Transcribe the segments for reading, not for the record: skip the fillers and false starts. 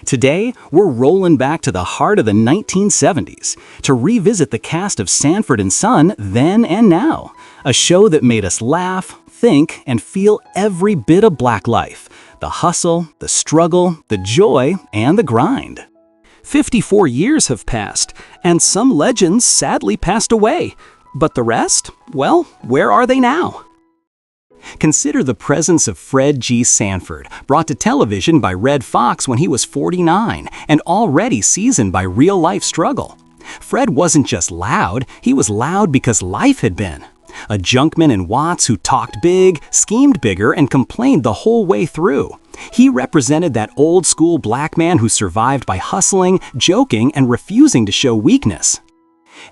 Today, we're rolling back to the heart of the 1970s to revisit the cast of Sanford and Son then and now, a show that made us laugh, think, and feel every bit of Black life, the hustle, the struggle, the joy, and the grind. 54 years have passed, and some legends sadly passed away. But the rest? Well, where are they now? Consider the presence of Fred G. Sanford, brought to television by Red Fox when he was 49 and already seasoned by real-life struggle. Fred wasn't just loud, he was loud because life had been. A junkman in Watts who talked big, schemed bigger, and complained the whole way through. He represented that old-school black man who survived by hustling, joking, and refusing to show weakness.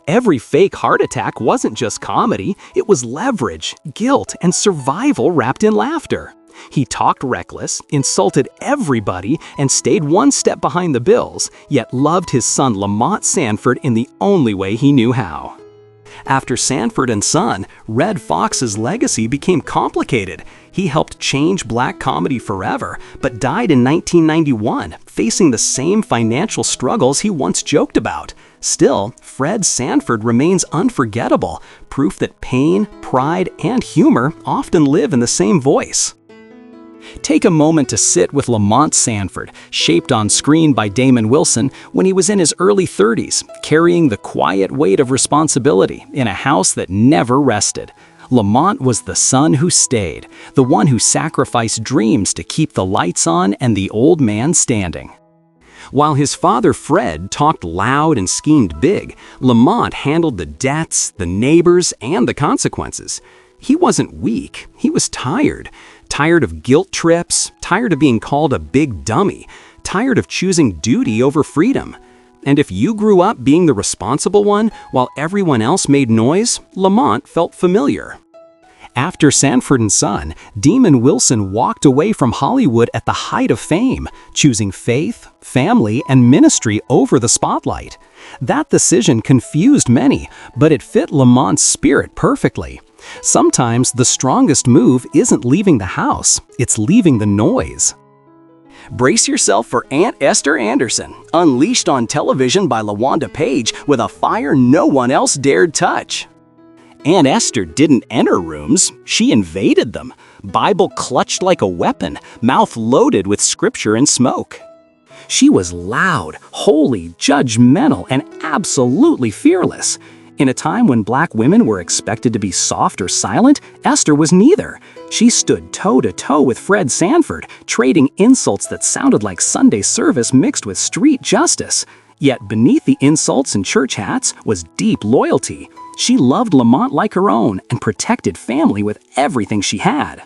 Every fake heart attack wasn't just comedy, it was leverage, guilt, and survival wrapped in laughter. He talked reckless, insulted everybody, and stayed one step behind the bills, yet loved his son Lamont Sanford in the only way he knew how. After Sanford and Son, Red Fox's legacy became complicated. He helped change black comedy forever, but died in 1991, facing the same financial struggles he once joked about. Still, Fred Sanford remains unforgettable, proof that pain, pride, and humor often live in the same voice. Take a moment to sit with Lamont Sanford, shaped on screen by Damon Wilson when he was in his early 30s, carrying the quiet weight of responsibility in a house that never rested. Lamont was the son who stayed, the one who sacrificed dreams to keep the lights on and the old man standing. While his father Fred talked loud and schemed big, Lamont handled the debts, the neighbors, and the consequences. He wasn't weak, he was tired. Tired of guilt trips, tired of being called a big dummy, tired of choosing duty over freedom. And if you grew up being the responsible one while everyone else made noise, Lamont felt familiar. After Sanford and Son, Damon Wilson walked away from Hollywood at the height of fame, choosing faith, family, and ministry over the spotlight. That decision confused many, but it fit Lamont's spirit perfectly. Sometimes the strongest move isn't leaving the house, it's leaving the noise. Brace yourself for Aunt Esther Anderson, unleashed on television by LaWanda Page with a fire no one else dared touch. Aunt Esther didn't enter rooms, she invaded them, Bible clutched like a weapon, mouth loaded with scripture and smoke. She was loud, holy, judgmental, and absolutely fearless. In a time when black women were expected to be soft or silent, Esther was neither. She stood toe-to-toe with Fred Sanford, trading insults that sounded like Sunday service mixed with street justice. Yet beneath the insults and church hats was deep loyalty. She loved Lamont like her own and protected family with everything she had.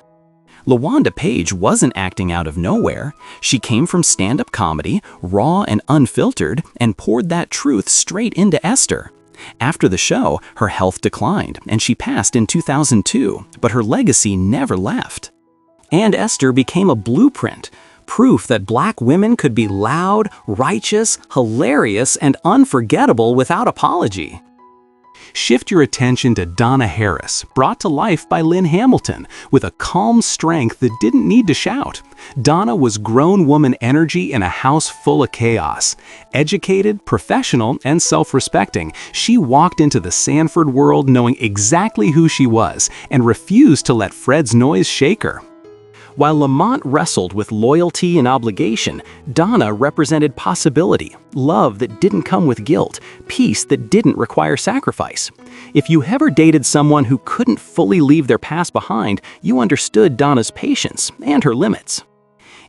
LaWanda Page wasn't acting out of nowhere. She came from stand-up comedy, raw and unfiltered, and poured that truth straight into Esther. After the show, her health declined, and she passed in 2002, but her legacy never left. And Esther became a blueprint, proof that black women could be loud, righteous, hilarious, and unforgettable without apology. Shift your attention to Donna Harris, brought to life by Lynn Hamilton, with a calm strength that didn't need to shout. Donna was grown woman energy in a house full of chaos. Educated, professional, and self-respecting, she walked into the Sanford world knowing exactly who she was and refused to let Fred's noise shake her. While Lamont wrestled with loyalty and obligation, Donna represented possibility, love that didn't come with guilt, peace that didn't require sacrifice. If you ever dated someone who couldn't fully leave their past behind, you understood Donna's patience and her limits.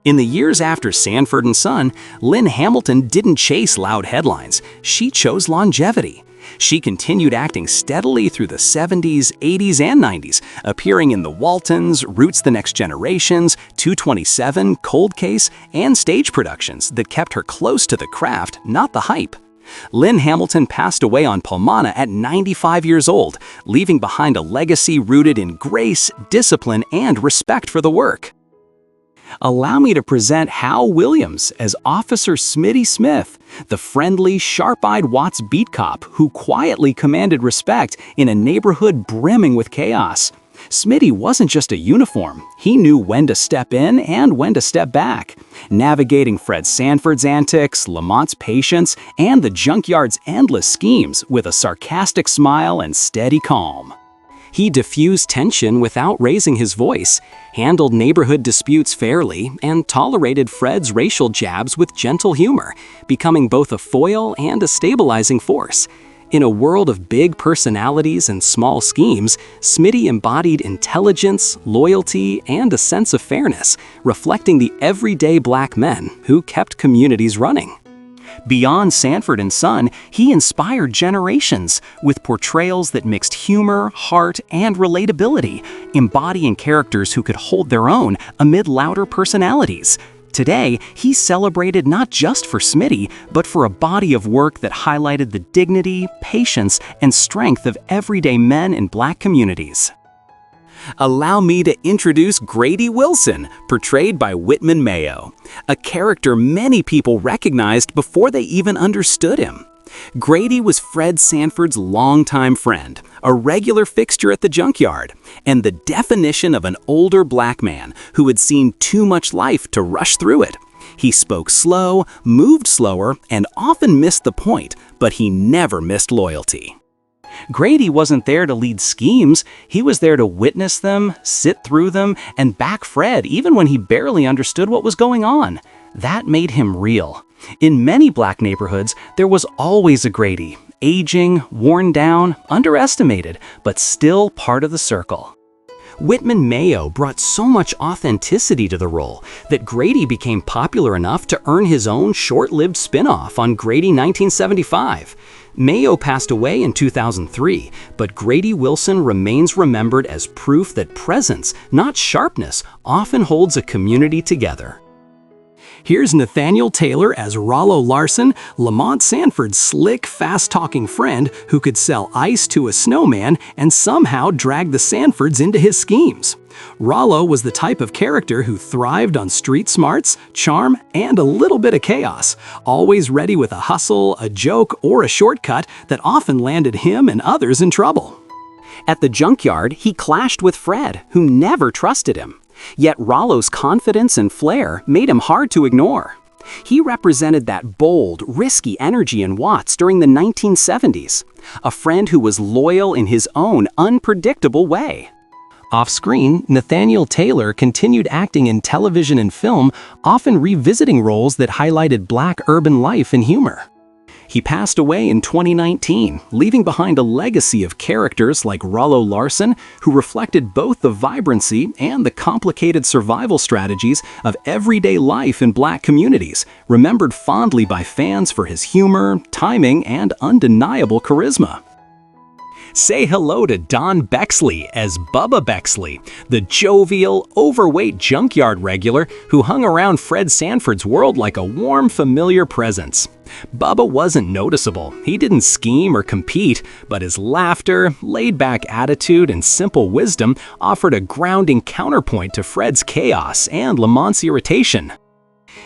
In the years after Sanford and Son, Lynn Hamilton didn't chase loud headlines. She chose longevity. She continued acting steadily through the 70s, 80s, and 90s, appearing in The Waltons, Roots the Next Generations, 227, Cold Case, and stage productions that kept her close to the craft, not the hype. Lynn Hamilton passed away on Palmana at 95 years old, leaving behind a legacy rooted in grace, discipline, and respect for the work. Allow me to present Hal Williams as Officer Smitty Smith, the friendly, sharp-eyed Watts beat cop who quietly commanded respect in a neighborhood brimming with chaos. Smitty wasn't just a uniform. He knew when to step in and when to step back, navigating Fred Sanford's antics, Lamont's patience, and the junkyard's endless schemes with a sarcastic smile and steady calm. He diffused tension without raising his voice, handled neighborhood disputes fairly, and tolerated Fred's racial jabs with gentle humor, becoming both a foil and a stabilizing force. In a world of big personalities and small schemes, Smitty embodied intelligence, loyalty, and a sense of fairness, reflecting the everyday black men who kept communities running. Beyond Sanford and Son, he inspired generations with portrayals that mixed humor, heart, and relatability, embodying characters who could hold their own amid louder personalities. Today, he's celebrated not just for Smitty, but for a body of work that highlighted the dignity, patience, and strength of everyday men in black communities. Allow me to introduce Grady Wilson, portrayed by Whitman Mayo, a character many people recognized before they even understood him. Grady was Fred Sanford's longtime friend, a regular fixture at the junkyard, and the definition of an older black man who had seen too much life to rush through it. He spoke slow, moved slower, and often missed the point, but he never missed loyalty. Grady wasn't there to lead schemes, he was there to witness them, sit through them, and back Fred even when he barely understood what was going on. That made him real. In many black neighborhoods, there was always a Grady, aging, worn down, underestimated, but still part of the circle. Whitman Mayo brought so much authenticity to the role that Grady became popular enough to earn his own short-lived spin-off on Grady 1975. Mayo passed away in 2003, but Grady Wilson remains remembered as proof that presence, not sharpness, often holds a community together. Here's Nathaniel Taylor as Rollo Larson, Lamont Sanford's slick, fast-talking friend who could sell ice to a snowman and somehow drag the Sanfords into his schemes. Rollo was the type of character who thrived on street smarts, charm, and a little bit of chaos, always ready with a hustle, a joke, or a shortcut that often landed him and others in trouble. At the junkyard, he clashed with Fred, who never trusted him. Yet Rollo's confidence and flair made him hard to ignore. He represented that bold, risky energy in Watts during the 1970s, a friend who was loyal in his own unpredictable way. Off-screen, Nathaniel Taylor continued acting in television and film, often revisiting roles that highlighted black urban life and humor. He passed away in 2019, leaving behind a legacy of characters like Rollo Larson, who reflected both the vibrancy and the complicated survival strategies of everyday life in black communities, remembered fondly by fans for his humor, timing, and undeniable charisma. Say hello to Don Bexley as Bubba Bexley, the jovial, overweight junkyard regular who hung around Fred Sanford's world like a warm, familiar presence. Bubba wasn't noticeable, he didn't scheme or compete, but his laughter, laid-back attitude, and simple wisdom offered a grounding counterpoint to Fred's chaos and Lamont's irritation.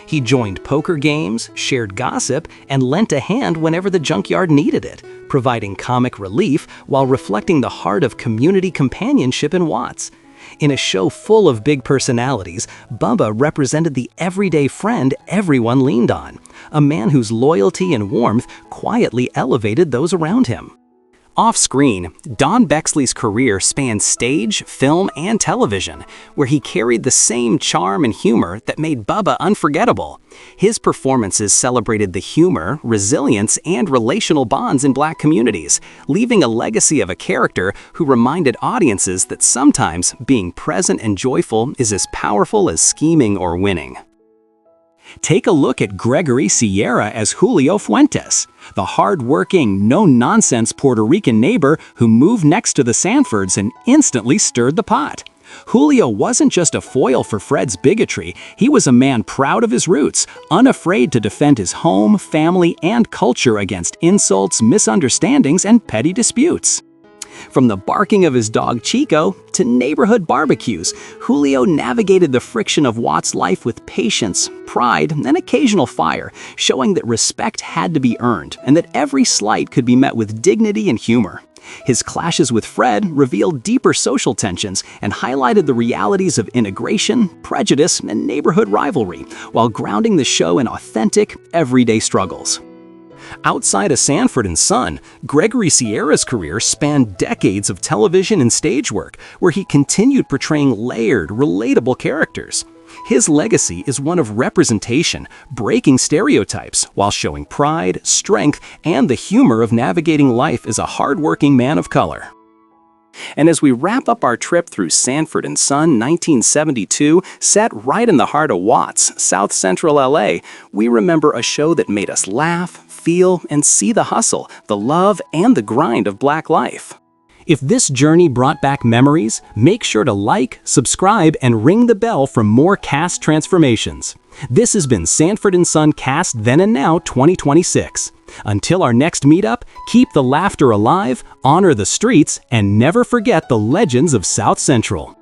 He joined poker games, shared gossip, and lent a hand whenever the junkyard needed it, providing comic relief while reflecting the heart of community companionship in Watts. In a show full of big personalities, Bubba represented the everyday friend everyone leaned on, a man whose loyalty and warmth quietly elevated those around him. Off-screen, Don Bexley's career spanned stage, film, and television, where he carried the same charm and humor that made Bubba unforgettable. His performances celebrated the humor, resilience, and relational bonds in black communities, leaving a legacy of a character who reminded audiences that sometimes being present and joyful is as powerful as scheming or winning. Take a look at Gregory Sierra as Julio Fuentes, the hard-working, no-nonsense Puerto Rican neighbor who moved next to the Sanfords and instantly stirred the pot. Julio wasn't just a foil for Fred's bigotry, he was a man proud of his roots, unafraid to defend his home, family, and culture against insults, misunderstandings, and petty disputes. From the barking of his dog Chico to neighborhood barbecues, Julio navigated the friction of Watts' life with patience, pride, and occasional fire, showing that respect had to be earned and that every slight could be met with dignity and humor. His clashes with Fred revealed deeper social tensions and highlighted the realities of integration, prejudice, and neighborhood rivalry, while grounding the show in authentic, everyday struggles. Outside of Sanford and Son, Gregory Sierra's career spanned decades of television and stage work, where he continued portraying layered, relatable characters. His legacy is one of representation, breaking stereotypes, while showing pride, strength, and the humor of navigating life as a hardworking man of color. And as we wrap up our trip through Sanford and Son 1972, set right in the heart of Watts, South Central LA, we remember a show that made us laugh, feel, and see the hustle, the love, and the grind of Black life. If this journey brought back memories, make sure to like, subscribe, and ring the bell for more cast transformations. This has been Sanford and Son Cast Then and Now 2026. Until our next meetup, keep the laughter alive, honor the streets, and never forget the legends of South Central.